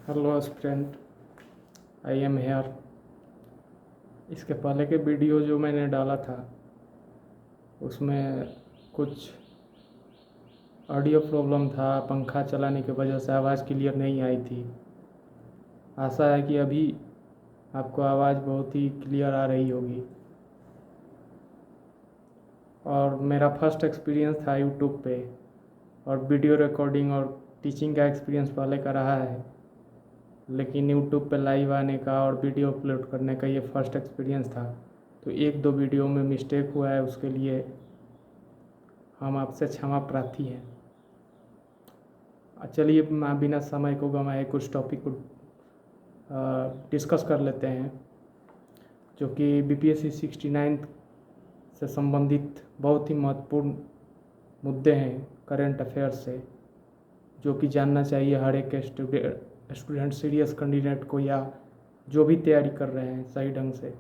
Hello student, I am here. इसके पहले के वीडियो जो मैंने डाला था उसमें कुछ ऑडियो प्रॉब्लम था। पंखा चलाने की वजह से आवाज़ क्लियर नहीं आई थी। आशा है कि अभी आपको आवाज़ बहुत ही क्लियर आ रही होगी। और मेरा फर्स्ट एक्सपीरियंस था यूट्यूब पे, और वीडियो रिकॉर्डिंग और टीचिंग का एक्सपीरियंस पहले का रहा है, लेकिन यूट्यूब पे लाइव आने का और वीडियो अपलोड करने का ये फर्स्ट एक्सपीरियंस था। तो एक दो वीडियो में मिस्टेक हुआ है, उसके लिए हम आपसे क्षमा प्रार्थी हैं। चलिए बिना समय को गंवाए कुछ टॉपिक को डिस्कस कर लेते हैं, जो कि BPSC 69 से संबंधित बहुत ही महत्वपूर्ण मुद्दे हैं करंट अफेयर्स से, जो कि जानना चाहिए हर एक स्टूडेंट सीरियस कैंडिडेट को, या जो भी तैयारी कर रहे हैं सही ढंग से।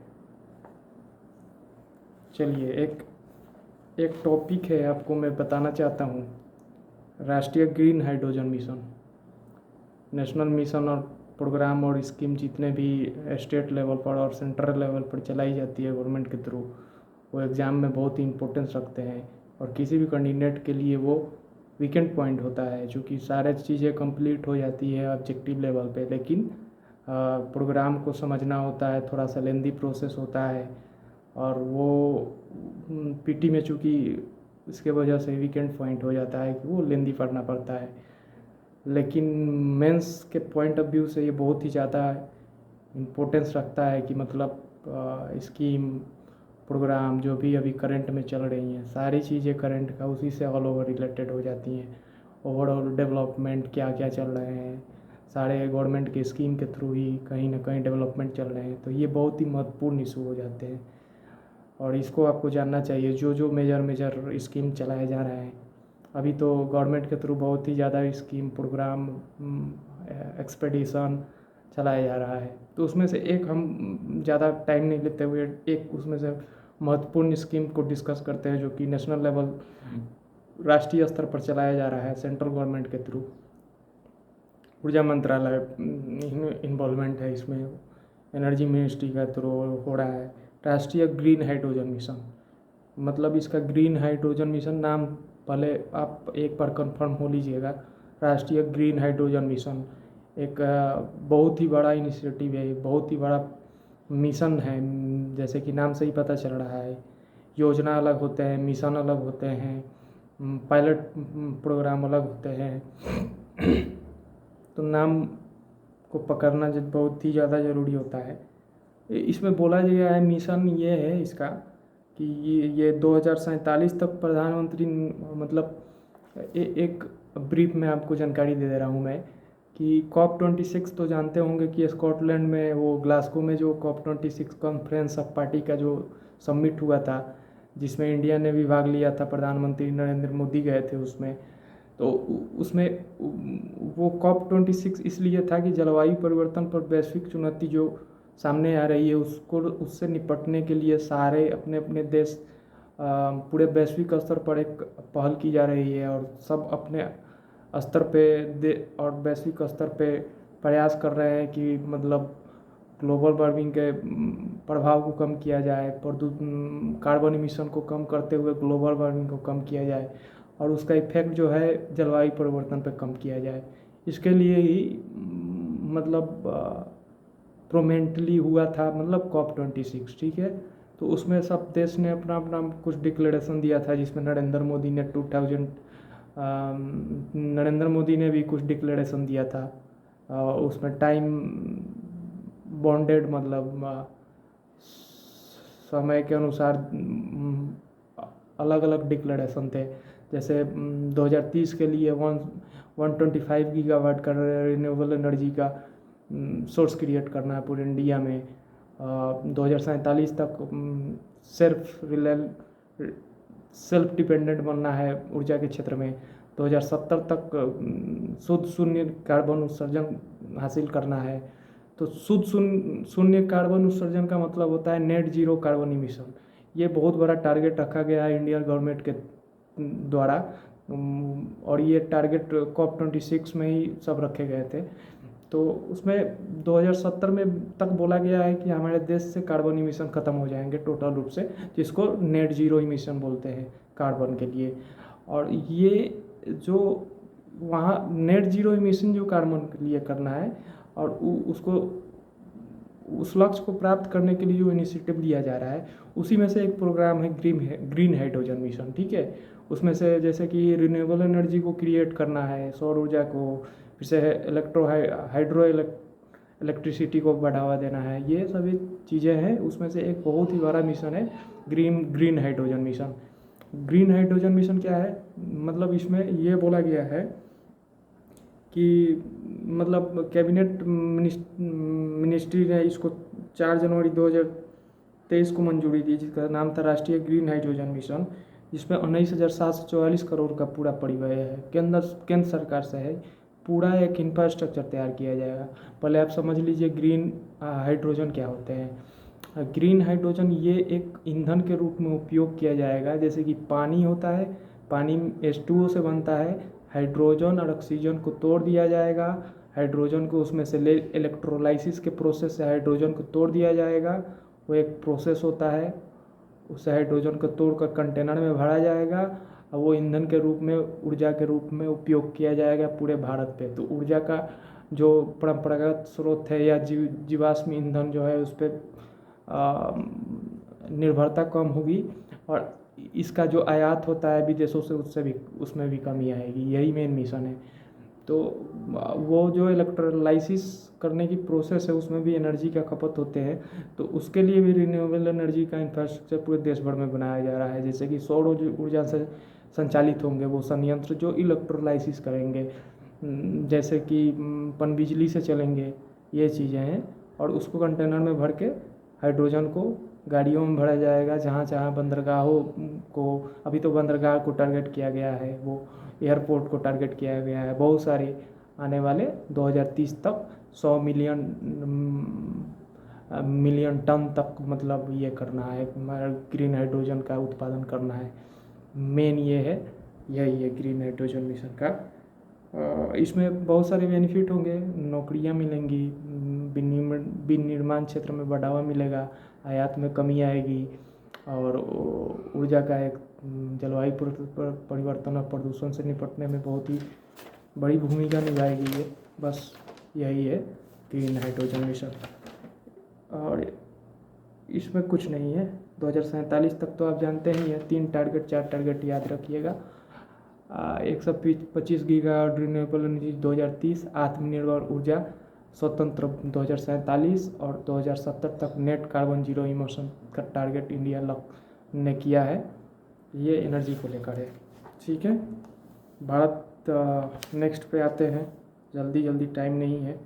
चलिए एक टॉपिक है, आपको मैं बताना चाहता हूँ। राष्ट्रीय green hydrogen mission, national mission और प्रोग्राम और स्कीम जितने भी स्टेट लेवल पर और सेंट्रल लेवल पर चलाई जाती है गवर्नमेंट के थ्रू, वो एग्ज़ाम में बहुत ही इंपॉर्टेंस रखते हैं। और किसी भी कैंडिडेट के लिए वो वीकेंड पॉइंट होता है, चूँकि सारे चीज़ें कंप्लीट हो जाती है ऑब्जेक्टिव लेवल पे, लेकिन प्रोग्राम को समझना होता है, थोड़ा सा लेंदी प्रोसेस होता है। और वो पीटी में चूँकि इसके वजह से वीकेंड पॉइंट हो जाता है कि वो लेंदी पढ़ना पड़ता है। लेकिन मेंस के पॉइंट ऑफ व्यू से ये बहुत ही ज़्यादा इम्पोर्टेंस रखता है कि मतलब स्कीम प्रोग्राम जो भी अभी करंट में चल रही हैं, सारी चीज़ें करंट का उसी से ऑल ओवर रिलेटेड हो जाती हैं। ओवरऑल डेवलपमेंट क्या क्या चल रहे हैं, सारे गवर्नमेंट के स्कीम के थ्रू ही कहीं ना कहीं डेवलपमेंट चल रहे हैं, तो ये बहुत ही महत्वपूर्ण इशू हो जाते हैं। और इसको आपको जानना चाहिए, जो मेजर स्कीम चलाए जा रहे हैं। अभी तो गवर्नमेंट के थ्रू बहुत ही ज़्यादा स्कीम प्रोग्राम एक्सपेडिशन चलाया जा रहा है, तो उसमें से एक हम ज़्यादा टाइम नहीं लेते हुए एक उसमें से महत्वपूर्ण स्कीम को डिस्कस करते हैं, जो कि नेशनल लेवल राष्ट्रीय स्तर पर चलाया जा रहा है सेंट्रल गवर्नमेंट के थ्रू। ऊर्जा मंत्रालय इन्वॉल्वमेंट है इसमें, एनर्जी मिनिस्ट्री का थ्रू हो रहा है। राष्ट्रीय ग्रीन हाइड्रोजन मिशन, मतलब इसका ग्रीन हाइड्रोजन मिशन नाम पहले आप एक बार कंफर्म हो लीजिएगा। राष्ट्रीय ग्रीन हाइड्रोजन मिशन एक बहुत ही बड़ा इनिशिएटिव है, बहुत ही बड़ा मिशन है। जैसे कि नाम से ही पता चल रहा है, योजना अलग होते हैं, मिशन अलग होते हैं, पायलट प्रोग्राम अलग होते हैं। तो नाम को पकड़ना बहुत ही ज़्यादा ज़रूरी होता है। इसमें बोला गया है मिशन ये है इसका कि ये 2047 तक प्रधानमंत्री, मतलब एक ब्रीफ में आपको जानकारी दे रहा हूँ मैं कि COP26 तो जानते होंगे कि स्कॉटलैंड में, वो ग्लासगो में जो COP26 कॉन्फ्रेंस ऑफ पार्टी का जो समिट हुआ था, जिसमें इंडिया ने भी भाग लिया था, प्रधानमंत्री नरेंद्र मोदी गए थे उसमें। तो उसमें वो COP26 इसलिए था कि जलवायु परिवर्तन पर वैश्विक चुनौती जो सामने आ रही है उसको, उससे निपटने के लिए सारे अपने अपने देश पूरे वैश्विक स्तर पर एक पहल की जा रही है, और सब अपने स्तर पे और वैश्विक स्तर पे प्रयास कर रहे हैं कि मतलब ग्लोबल वार्मिंग के प्रभाव को कम किया जाए, कार्बन इमिशन को कम करते हुए ग्लोबल वार्मिंग को कम किया जाए, और उसका इफेक्ट जो है जलवायु परिवर्तन पर कम किया जाए। इसके लिए ही मतलब प्रोमेंटली हुआ था, मतलब COP26, ठीक है। तो उसमें सब देश ने अपना अपना कुछ डिक्लेरेशन दिया था, जिसमें नरेंद्र मोदी ने भी कुछ डिक्लेरेशन दिया था। उसमें टाइम बॉन्डेड, मतलब समय के अनुसार अलग अलग डिक्लेरेशन थे। जैसे 2030 के लिए 125 गीगावाट का रिन्यूएबल एनर्जी का सोर्स क्रिएट करना है पूरे इंडिया में। 2047 तक सेल्फ डिपेंडेंट बनना है ऊर्जा के क्षेत्र में। 2070 तक शुद्ध शून्य कार्बन उत्सर्जन हासिल करना है। तो शुद्ध शून्य कार्बन उत्सर्जन का मतलब होता है नेट जीरो कार्बन इमिशन। ये बहुत बड़ा टारगेट रखा गया है इंडियन गवर्नमेंट के द्वारा, और ये टारगेट COP26 में ही सब रखे गए थे। तो उसमें 2070 में तक बोला गया है कि हमारे देश से कार्बन इमिशन ख़त्म हो जाएंगे टोटल रूप से, जिसको नेट ज़ीरो इमिशन बोलते हैं कार्बन के लिए। और ये जो वहाँ नेट ज़ीरो इमिशन जो कार्बन के लिए करना है, और उसको उस लक्ष्य को प्राप्त करने के लिए जो इनिशिएटिव लिया जा रहा है, उसी में से एक प्रोग्राम है ग्रीन हाइड्रोजन मिशन। ठीक है, उसमें से जैसे कि रिन्यूएबल एनर्जी को क्रिएट करना है, सौर ऊर्जा को, फिर से हाइड्रो इलेक्ट्रिसिटी को बढ़ावा देना है, ये सभी चीज़ें हैं। उसमें से एक बहुत ही बड़ा मिशन है green hydrogen mission. Green hydrogen mission क्या है, मतलब इसमें ये बोला गया है कि मतलब कैबिनेट मिनिस्ट्री ने इसको 4 जनवरी 2023 को मंजूरी दी, जिसका नाम था राष्ट्रीय ग्रीन हाइड्रोजन मिशन, जिसमें 19,744 करोड़ का पूरा परिव्यय है, केंद्र सरकार से है। पूरा एक इंफ्रास्ट्रक्चर तैयार किया जाएगा। पहले आप समझ लीजिए ग्रीन हाइड्रोजन क्या होते हैं। ग्रीन हाइड्रोजन ये एक ईंधन के रूप में उपयोग किया जाएगा। जैसे कि पानी होता है, पानी H2O से बनता है, हाइड्रोजन और ऑक्सीजन को तोड़ दिया जाएगा, हाइड्रोजन को उसमें से ले इलेक्ट्रोलाइसिस के प्रोसेस से हाइड्रोजन को तोड़ दिया जाएगा। वो एक प्रोसेस होता है, उस हाइड्रोजन को तोड़कर कंटेनर में भरा जाएगा और वो ईंधन के रूप में, ऊर्जा के रूप में उपयोग किया जाएगा पूरे भारत पे। तो ऊर्जा का जो परंपरागत स्रोत है या जीवाश्म ईंधन जो है, उस पर निर्भरता कम होगी, और इसका जो आयात होता है विदेशों से, उससे भी उसमें भी कमी आएगी। यही मेन मिशन है। तो वो जो इलेक्ट्रोलाइसिस करने की प्रोसेस है, उसमें भी एनर्जी का खपत होते हैं। तो उसके लिए भी रिन्यूएबल एनर्जी का इंफ्रास्ट्रक्चर पूरे देश भर में बनाया जा रहा है। जैसे कि सौर ऊर्जा से संचालित होंगे वो संयंत्र जो इलेक्ट्रोलाइसिस करेंगे, जैसे कि पनबिजली से चलेंगे, ये चीज़ें हैं। और उसको कंटेनर में भर के हाइड्रोजन को गाड़ियों में भरा जाएगा, जहाँ जहाँ बंदरगाहों को, अभी तो बंदरगाह को टारगेट किया गया है, वो एयरपोर्ट को टारगेट किया गया है। बहुत सारे आने वाले 2030 तक 100 मिलियन टन तक मतलब ये करना है, ग्रीन हाइड्रोजन का उत्पादन करना है। मेन ये है, यही है ग्रीन हाइड्रोजन मिशन का। इसमें बहुत सारे बेनिफिट होंगे, नौकरियां मिलेंगी, विनिर्माण क्षेत्र में बढ़ावा मिलेगा, आयात में कमी आएगी, और ऊर्जा का एक जलवायु परिवर्तन और प्रदूषण से निपटने में बहुत ही बड़ी भूमिका निभाएगी ये। बस यही है ग्रीन हाइड्रोजन मिशन। और इसमें कुछ नहीं है। 2047 तक तो आप जानते ही हैं, 3 टारगेट 4 टारगेट याद रखिएगा। 125 गीगावाट रिन्यूएबल एनर्जी 2030, आत्मनिर्भर ऊर्जा स्वतंत्र 2047, और 2070 तक नेट कार्बन जीरो इमिशन का टारगेट इंडिया ने किया है। ये एनर्जी को लेकर है। ठीक है, भारत नेक्स्ट पे आते हैं। जल्दी टाइम नहीं है,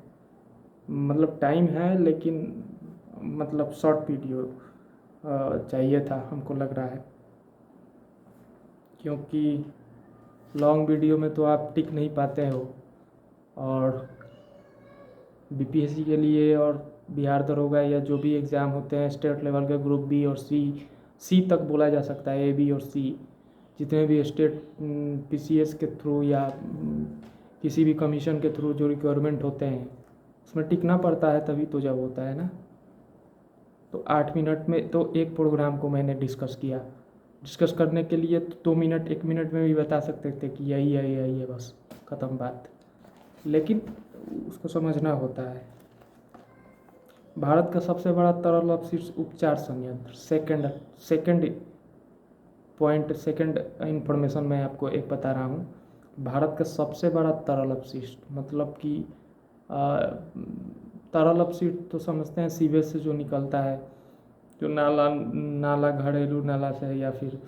मतलब टाइम है लेकिन मतलब शॉर्ट वीडियो चाहिए था हमको लग रहा है, क्योंकि लॉन्ग वीडियो में तो आप टिक नहीं पाते हो। और बीपीएससी के लिए और बिहार दरोगा या जो भी एग्ज़ाम होते हैं स्टेट लेवल के, ग्रुप बी और सी तक बोला जा सकता है, ए बी और सी, जितने भी स्टेट पीसीएस के थ्रू या किसी भी कमीशन के थ्रू जो रिक्वायरमेंट होते हैं, उसमें टिकना पड़ता है, तभी तो जब होता है ना। तो 8 मिनट में तो एक प्रोग्राम को मैंने डिस्कस करने के लिए तो 2 मिनट 1 मिनट में भी बता सकते थे कि यही है, बस ख़त्म बात। लेकिन उसको समझना होता है। भारत का सबसे बड़ा तरल अपशिष्ट उपचार संयंत्र, सेकंड इंफॉर्मेशन मैं आपको एक बता रहा हूँ। भारत का सबसे बड़ा तरल अपशिष्ट, मतलब कि तरल अपशिष्ट तो समझते हैं सीवेज से जो निकलता है, जो नाला घरेलू नाला से, या फिर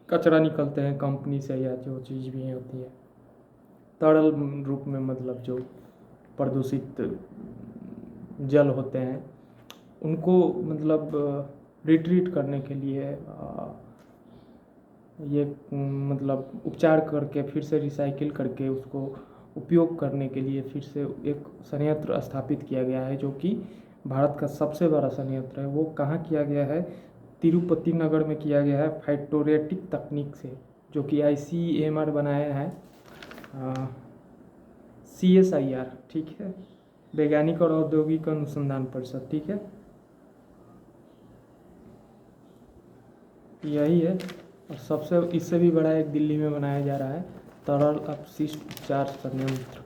कचरा निकलते हैं कंपनी से, या जो चीज़ भी होती है तरल रूप में, मतलब जो प्रदूषित जल होते हैं उनको मतलब रिट्रीट करने के लिए ये मतलब उपचार करके फिर से रिसाइकिल करके उसको उपयोग करने के लिए फिर से एक संयंत्र स्थापित किया गया है, जो कि भारत का सबसे बड़ा संयंत्र है। वो कहाँ किया गया है? तिरुपति नगर में किया गया है, फाइटोरेटिक तकनीक से, जो कि ICMR बनाया है। CSIR, ठीक है, वैज्ञानिक और औद्योगिक अनुसंधान परिषद, ठीक है, यही है। और सबसे इससे भी बड़ा एक दिल्ली में बनाया जा रहा है, तरल अपशिष्ट उपचार संयंत्र।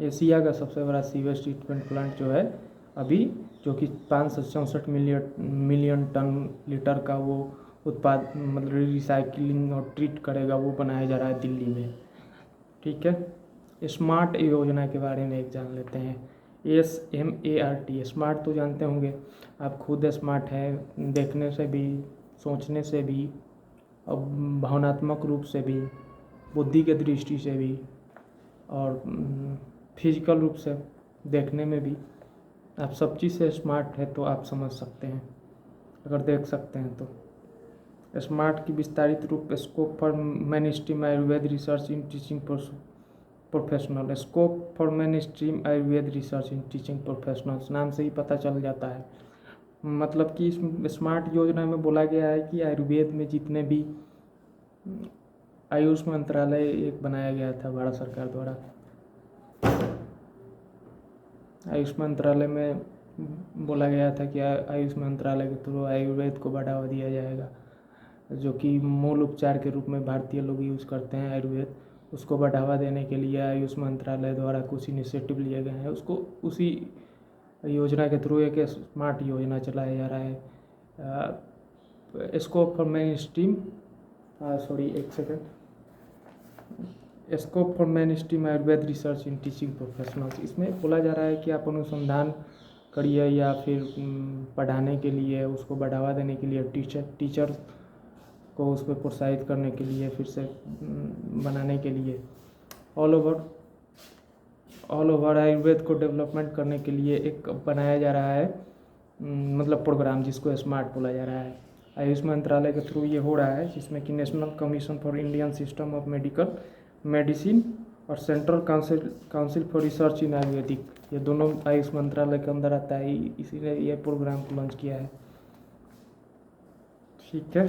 एशिया का सबसे बड़ा सीवेज ट्रीटमेंट प्लांट जो है अभी, जो कि 564 मिलियन टन लीटर का वो उत्पाद मतलब रिसाइकलिंग और ट्रीट करेगा, वो बनाया जा रहा है दिल्ली में, ठीक है। स्मार्ट योजना के बारे में एक जान लेते हैं। SMART, स्मार्ट तो जानते होंगे आप, खुद स्मार्ट है, देखने से भी, सोचने से भी, और भावनात्मक रूप से भी, बुद्धि के दृष्टि से भी, और फिजिकल रूप से देखने में भी। आप सब चीज़ से स्मार्ट है तो आप समझ सकते हैं, अगर देख सकते हैं तो। स्मार्ट की विस्तारित रूप scope for main stream Ayurveda research in teaching professional, scope for main stream Ayurveda research in teaching professionals, नाम से ही पता चल जाता है। मतलब कि इस स्मार्ट योजना में बोला गया है कि आयुर्वेद में जितने भी, आयुष मंत्रालय एक बनाया गया था भारत सरकार द्वारा, आयुष मंत्रालय में बोला गया था कि आयुष मंत्रालय के थ्रू आयुर्वेद को बढ़ावा दिया जाएगा, जो कि मूल उपचार के रूप में भारतीय लोग यूज़ करते हैं आयुर्वेद, उसको बढ़ावा देने के लिए आयुष मंत्रालय द्वारा कुछ इनिशिएटिव लिए गए हैं। उसको उसी योजना के थ्रू एक स्मार्ट योजना चलाया जा रहा है। Scope for main stream scope for main stream Ayurveda research in teaching professionals, इसमें बोला जा रहा है कि आप अनुसंधान करिए या फिर पढ़ाने के लिए, उसको बढ़ावा देने के लिए, टीचर को उस पर प्रोत्साहित करने के लिए, फिर से बनाने के लिए, ऑल ओवर आयुर्वेद को डेवलपमेंट करने के लिए एक बनाया जा रहा है, मतलब प्रोग्राम, जिसको स्मार्ट बोला जा रहा है। आयुष मंत्रालय के थ्रू ये हो रहा है, जिसमें कि national commission for Indian system of medicine और central council for research in Ayurvedic, ये दोनों आयुष मंत्रालय के अंदर आता है, इसीलिए ये प्रोग्राम को लॉन्च किया है, ठीक है।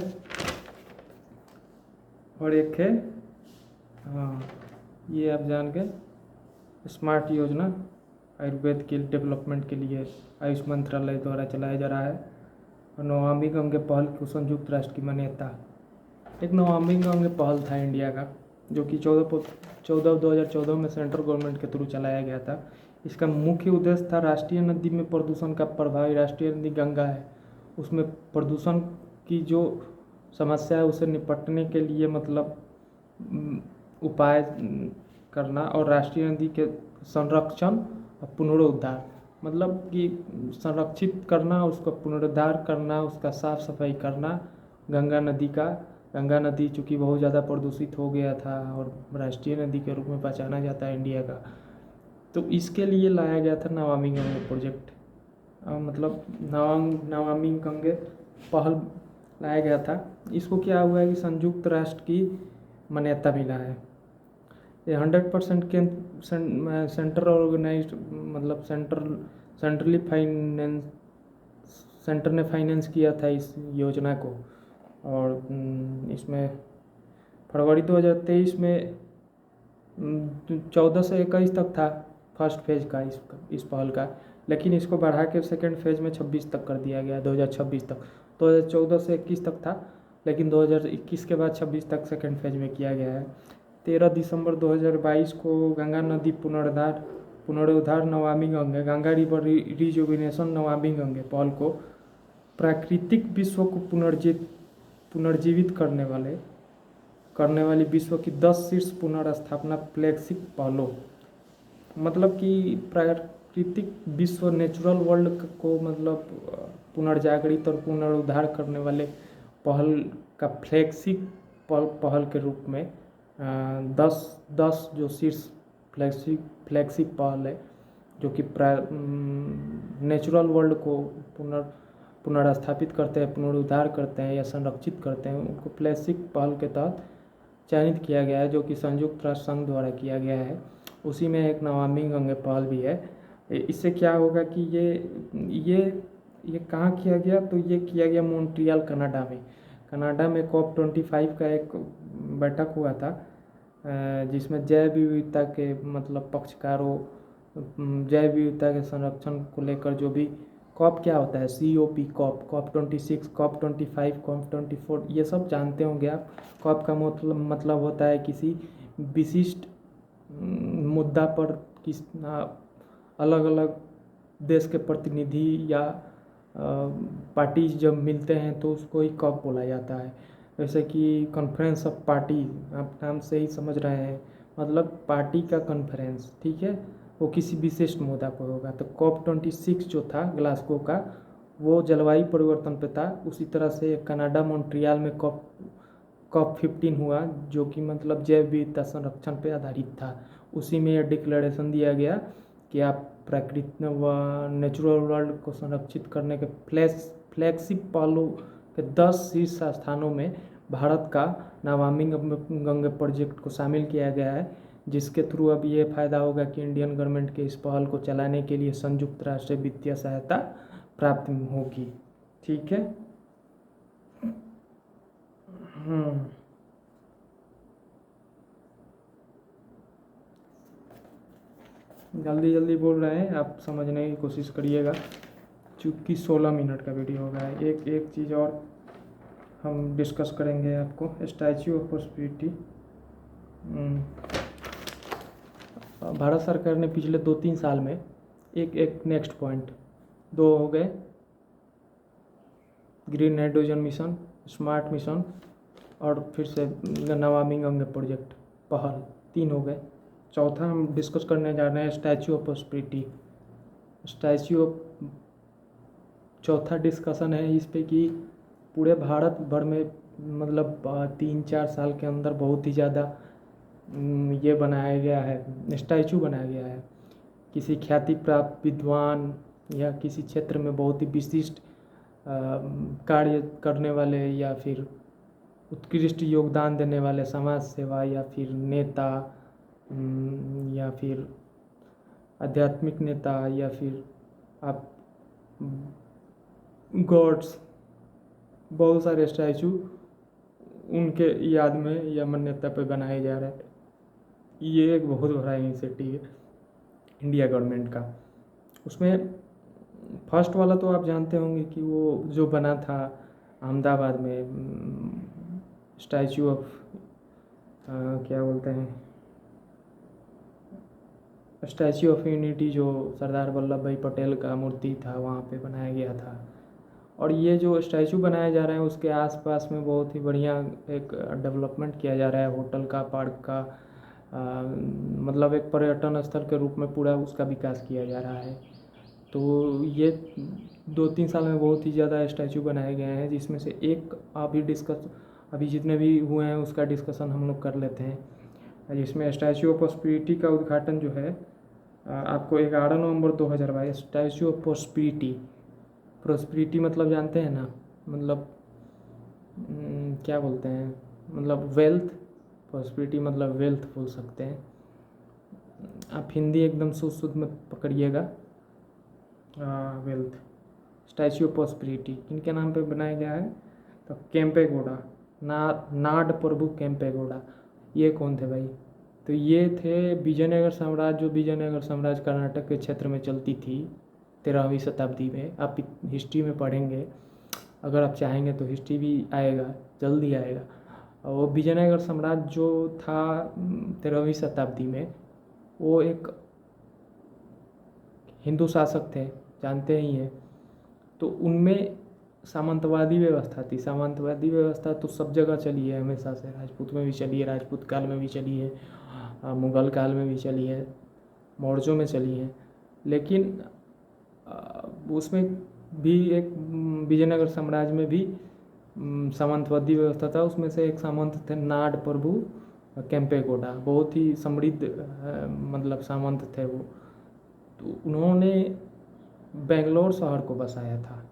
और एक है, हाँ, ये आप जान गए, स्मार्ट योजना आयुर्वेद के डेवलपमेंट के लिए आयुष मंत्रालय द्वारा चलाया जा रहा है। और नमामि गंगे पहल को संयुक्त राष्ट्र की मान्यता, एक नमामि गंगे पहल था इंडिया का, जो कि 2014 में सेंट्रल गवर्नमेंट के थ्रू चलाया गया था। इसका मुख्य उद्देश्य था राष्ट्रीय नदी में प्रदूषण का प्रभाव, राष्ट्रीय नदी गंगा है, उसमें प्रदूषण की जो समस्या है उसे निपटने के लिए, मतलब उपाय करना, और राष्ट्रीय नदी के संरक्षण और पुनरुद्धार, मतलब कि संरक्षित करना, उसका पुनरुद्धार करना, उसका साफ सफाई करना। गंगा नदी चूँकि बहुत ज़्यादा प्रदूषित हो गया था और राष्ट्रीय नदी के रूप में पहचाना जाता है इंडिया का, तो इसके लिए लाया गया था नमामि गंगे प्रोजेक्ट, मतलब नमामि गंगे पहल लाया गया था। इसको क्या हुआ है कि संयुक्त राष्ट्र की मान्यता मिला है। ये 100% के सेंटर ऑर्गेनाइज्ड, मतलब सेंटर ने फाइनेंस किया था इस योजना को। और इसमें फरवरी 2023 में 14 से 21 तक था फर्स्ट फेज का इस पहल का, लेकिन इसको बढ़ा के सेकेंड फेज में 26 तक कर दिया गया, 2026 तक। 2014 से 21 तक था, लेकिन 2021 के बाद 26 तक सेकेंड फेज में किया गया है। 13 दिसंबर 2022 को गंगा नदी पुनरुद्धार नमामि गंगे, गंगा रिवर रिजुविनेशन नमामि गंगे पहल को प्राकृतिक विश्व को पुनर्जीवित करने वाली विश्व की 10 शीर्ष पुनर्स्थापना फ्लैगशिप पहलों, मतलब कि प्राकृतिक विश्व, नेचुरल वर्ल्ड को मतलब पुनर्जागृत और पुनरुद्धार करने वाले पहल का फ्लैगशिप पहल के रूप में 10 जो शीर्ष फ्लैगशिप पहल है, जो कि नेचुरल वर्ल्ड को पुनर्स्थापित करते हैं, पुनरुद्धार करते हैं या संरक्षित करते हैं, उनको फ्लैगशिप पहल के तहत चयनित किया गया है, जो कि संयुक्त राष्ट्र संघ द्वारा किया गया है। उसी में एक नमामि गंगे पहल भी है। इससे क्या होगा कि ये कहाँ किया गया, तो ये किया गया मॉन्ट्रियल कनाडा में COP25 का एक बैठक हुआ था, जिसमें जैव विविधता के मतलब पक्षकारों, जैव विविधता के संरक्षण को लेकर जो भी कॉप क्या होता है, COP, कॉप 26, कॉप 25, कॉप 24, ये सब जानते होंगे आप। कॉप का मतलब होता है किसी विशिष्ट मुद्दा पर किस अलग अलग देश के प्रतिनिधि या पार्टी जब मिलते हैं तो उसको ही कॉप बोला जाता है। जैसे कि कॉन्फ्रेंस ऑफ पार्टी, आप नाम से ही समझ रहे हैं, मतलब पार्टी का कॉन्फ्रेंस, ठीक है, वो किसी विशिष्ट मुद्दा पर होगा। तो कॉप 26 जो था ग्लासगो का, वो जलवायु परिवर्तन पे था। उसी तरह से कनाडा मॉन्ट्रियल में कॉप 15 हुआ, जो कि मतलब जैव विविधता संरक्षण पे आधारित था। उसी में यह डिक्लेरेशन दिया गया कि आप प्रकृति व नेचुरल वर्ल्ड को संरक्षित करने के फ्लैगशिप पहलों के 10 शीर्ष स्थानों में भारत का नमामि गंगे प्रोजेक्ट को शामिल किया गया है, जिसके थ्रू अब ये फ़ायदा होगा कि इंडियन गवर्नमेंट के इस पहल को चलाने के लिए संयुक्त राष्ट्र वित्तीय सहायता प्राप्त होगी। ठीक है। जल्दी जल्दी बोल रहे हैं, आप समझने की कोशिश करिएगा, चूँकि 16 मिनट का वीडियो होगा। एक चीज़ और हम डिस्कस करेंगे आपको, स्टैच्यू ऑफ प्रॉस्पेरिटी। भारत सरकार ने पिछले 2-3 साल में एक नेक्स्ट पॉइंट, 2 हो गए, green hydrogen mission, smart mission, और फिर से नमामि गंगे प्रोजेक्ट पहल, 3 हो गए। चौथा हम डिस्कस करने जा रहे हैं स्टैच्यू ऑफ प्रॉस्पेरिटी। चौथा डिस्कशन है इस पे कि पूरे भारत भर में मतलब 3-4 साल के अंदर बहुत ही ज़्यादा ये बनाया गया है, स्टैचू बनाया गया है किसी ख्याति प्राप्त विद्वान या किसी क्षेत्र में बहुत ही विशिष्ट कार्य करने वाले या फिर उत्कृष्ट योगदान देने वाले समाज सेवा या फिर नेता या फिर आध्यात्मिक नेता या फिर आप गॉड्स, बहुत सारे स्टैचू उनके याद में या मान्यता पे बनाए जा रहे हैं। ये एक बहुत बड़ा इनिशिएटिव है इंडिया गवर्नमेंट का। उसमें फर्स्ट वाला तो आप जानते होंगे कि वो जो बना था अहमदाबाद में, स्टैचू ऑफ क्या बोलते हैं, स्टैचू ऑफ यूनिटी, जो सरदार वल्लभ भाई पटेल का मूर्ति था वहाँ पे बनाया गया था। और ये जो स्टैचू बनाया जा रहा है उसके आसपास में बहुत ही बढ़िया एक डेवलपमेंट किया जा रहा है, होटल का, पार्क का, मतलब एक पर्यटन स्थल के रूप में पूरा उसका विकास किया जा रहा है। तो ये 2-3 साल में बहुत ही ज़्यादा स्टैचू बनाए गए हैं, जिसमें से एक अभी जितने भी हुए हैं उसका डिस्कशन हम लोग कर लेते हैं। जिसमें स्टैचू ऑफ प्रॉस्पेरिटी का उद्घाटन जो है आपको 11 नवंबर 2022, स्टैचू ऑफ प्रॉस्पेरिटी मतलब जानते हैं ना, मतलब क्या बोलते हैं, मतलब वेल्थ, प्रॉस्पेरिटी मतलब वेल्थ बोल सकते हैं आप, हिंदी एकदम शुद्ध में पकड़िएगा। वेल्थ, स्टैचू ऑफ प्रॉस्पेरिटी किनके नाम पे बनाया गया है, तो केम्पेगौड़ा, नाड प्रभु केम्पेगौड़ा। ये कौन थे भाई, तो ये थे विजयनगर साम्राज्य, जो विजयनगर साम्राज्य कर्नाटक के क्षेत्र में चलती थी 13वीं शताब्दी में। आप हिस्ट्री में पढ़ेंगे, अगर आप चाहेंगे तो हिस्ट्री भी आएगा, जल्दी आएगा। और वो विजयनगर साम्राज्य जो था 13वीं शताब्दी में, वो एक हिंदू शासक थे, जानते ही हैं। तो उनमें सामंतवादी व्यवस्था थी। सामंतवादी व्यवस्था तो सब जगह चली है हमेशा से, राजपूत में भी चली है, राजपूत काल में भी चली है, मुग़ल काल में भी चली है, मौर्यों में चली है। लेकिन उसमें भी एक विजयनगर साम्राज्य में भी सामंतवादी व्यवस्था था। उसमें से एक सामंत थे नाड प्रभु केम्पेगौड़ा, बहुत ही समृद्ध मतलब सामंत थे वो। तो उन्होंने बेंगलोर शहर को बसाया था।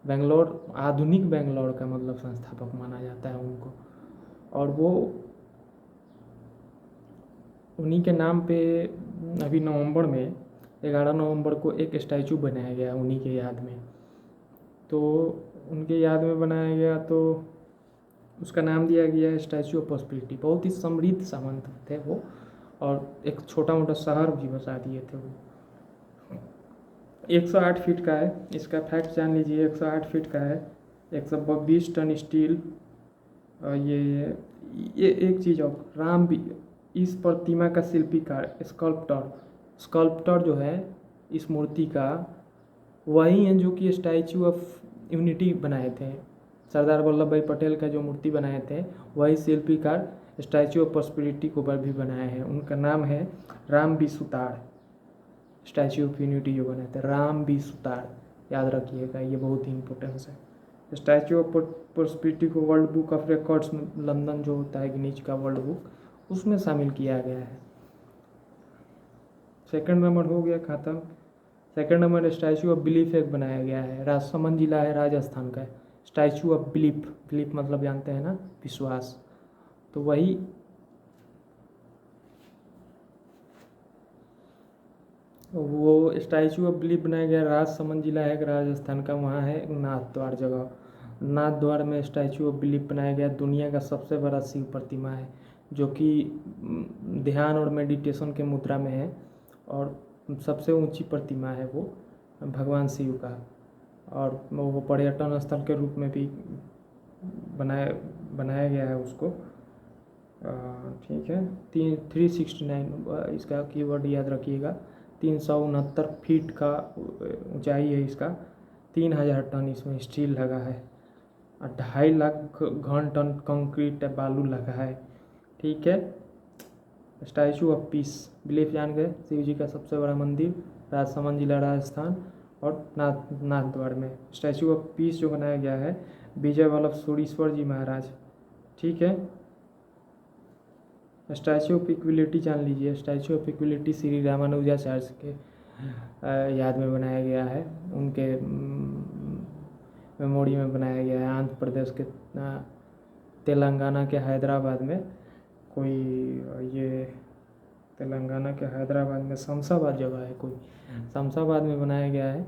बेंगलोर, आधुनिक बेंगलोर का मतलब संस्थापक माना जाता है उनको। और वो उन्हीं के नाम पे अभी नवंबर में 11 नवंबर को एक स्टैचू बनाया गया उन्हीं के याद में। तो उनके याद में बनाया गया, तो उसका नाम दिया गया है स्टैचू ऑफ प्रॉस्पेरिटी। बहुत ही समृद्ध सामंत थे वो, और एक छोटा मोटा शहर भी बसा दिए थे वो। 108 फीट का है। इसका फैक्ट जान लीजिए, 108 फीट का है, 122 टन स्टील। और ये एक चीज़ और, राम भी इस प्रतिमा का शिल्पीकार स्कल्प्टर जो है इस मूर्ति का, वही हैं जो कि स्टैचू ऑफ यूनिटी बनाए थे। सरदार वल्लभ भाई पटेल का जो मूर्ति बनाए थे, वही शिल्पीकार स्टैचू ऑफ प्रॉस्पेरिटी को ऊपर भी बनाए हैं। उनका नाम है Ram B Sutar. Statue of Unity जो बनाए थे, राम बी सुतार, याद रखिएगा, ये बहुत ही इंपॉर्टेंस है। स्टैचू ऑफ प्रॉस्पेरिटी को वर्ल्ड बुक ऑफ रिकॉर्ड्स में, लंदन जो होता है गिनीज का वर्ल्ड बुक, उसमें शामिल किया गया है। सेकंड नंबर हो गया खत्म। Second number statue of belief एक बनाया गया है, राजसमंद जिला है राजस्थान का। स्टैचू ऑफ बिलीफ, बिलीफ मतलब जानते हैं ना, विश्वास, तो वही वो स्टैचू ऑफ बिलीफ बनाया गया। राजसमंद जिला है राजस्थान का, वहाँ है नाथद्वार जगह। नाथद्वार में स्टैचू ऑफ बिलीफ बनाया गया। दुनिया का सबसे बड़ा शिव प्रतिमा है, जो कि ध्यान और मेडिटेशन के मुद्रा में है, और सबसे ऊंची प्रतिमा है वो भगवान शिव का। और वो पर्यटन स्थल के रूप में भी बनाया गया है उसको। ठीक है, 369 इसका कीवर्ड याद रखिएगा। 369 फीट का ऊंचाई है इसका। 3000 टन इसमें स्टील लगा है, और 2.5 लाख घन टन कंक्रीट बालू लगा है। ठीक है। स्टैचू ऑफ पीस, बिलीफ जान गए, शिव जी का सबसे बड़ा मंदिर, राजसमंद जिला राजस्थान, और नाथद्वार में। स्टैचू ऑफ पीस जो बनाया गया है विजय वल्लभ सूरीश्वर जी महाराज। ठीक है। स्टैचू ऑफ इक्विलिटी जान लीजिए। Statue of equality Shri Ramanujacharya के याद में बनाया गया है, उनके मेमोरी में बनाया गया है। आंध्र प्रदेश के तेलंगाना के हैदराबाद में कोई, ये तेलंगाना के हैदराबाद में शमशाबाद जगह है कोई, शमशाबाद में बनाया गया है।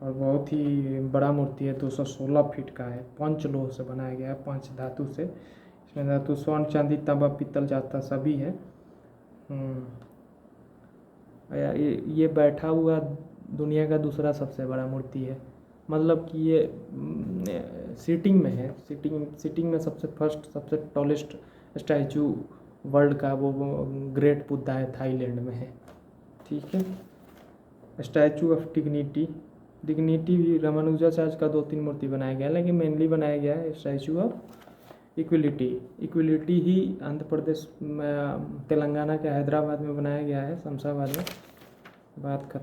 और बहुत ही बड़ा मूर्ति है, 216 फीट का है। पंचलोह से बनाया गया है, पंच धातु से। इसमें धातु स्वर्ण, चांदी, तांबा, पीतल, जाता सभी है। ये बैठा हुआ दुनिया का दूसरा सबसे बड़ा मूर्ति है, मतलब कि ये सिटिंग में है। सिटिंग में सबसे फर्स्ट, सबसे टॉलेस्ट स्टैचू वर्ल्ड का वो ग्रेट बुद्धा है, थाईलैंड में है। ठीक है। स्टैचू ऑफ डिग्निटी भी रामानुजाचार्य का 2-3 मूर्ति बनाया गया है, लेकिन मेनली बनाया गया है स्टैचू ऑफ इक्विलिटी ही आंध्र प्रदेश में, तेलंगाना के हैदराबाद में बनाया गया है, शमशाबाद में। बात खत्म।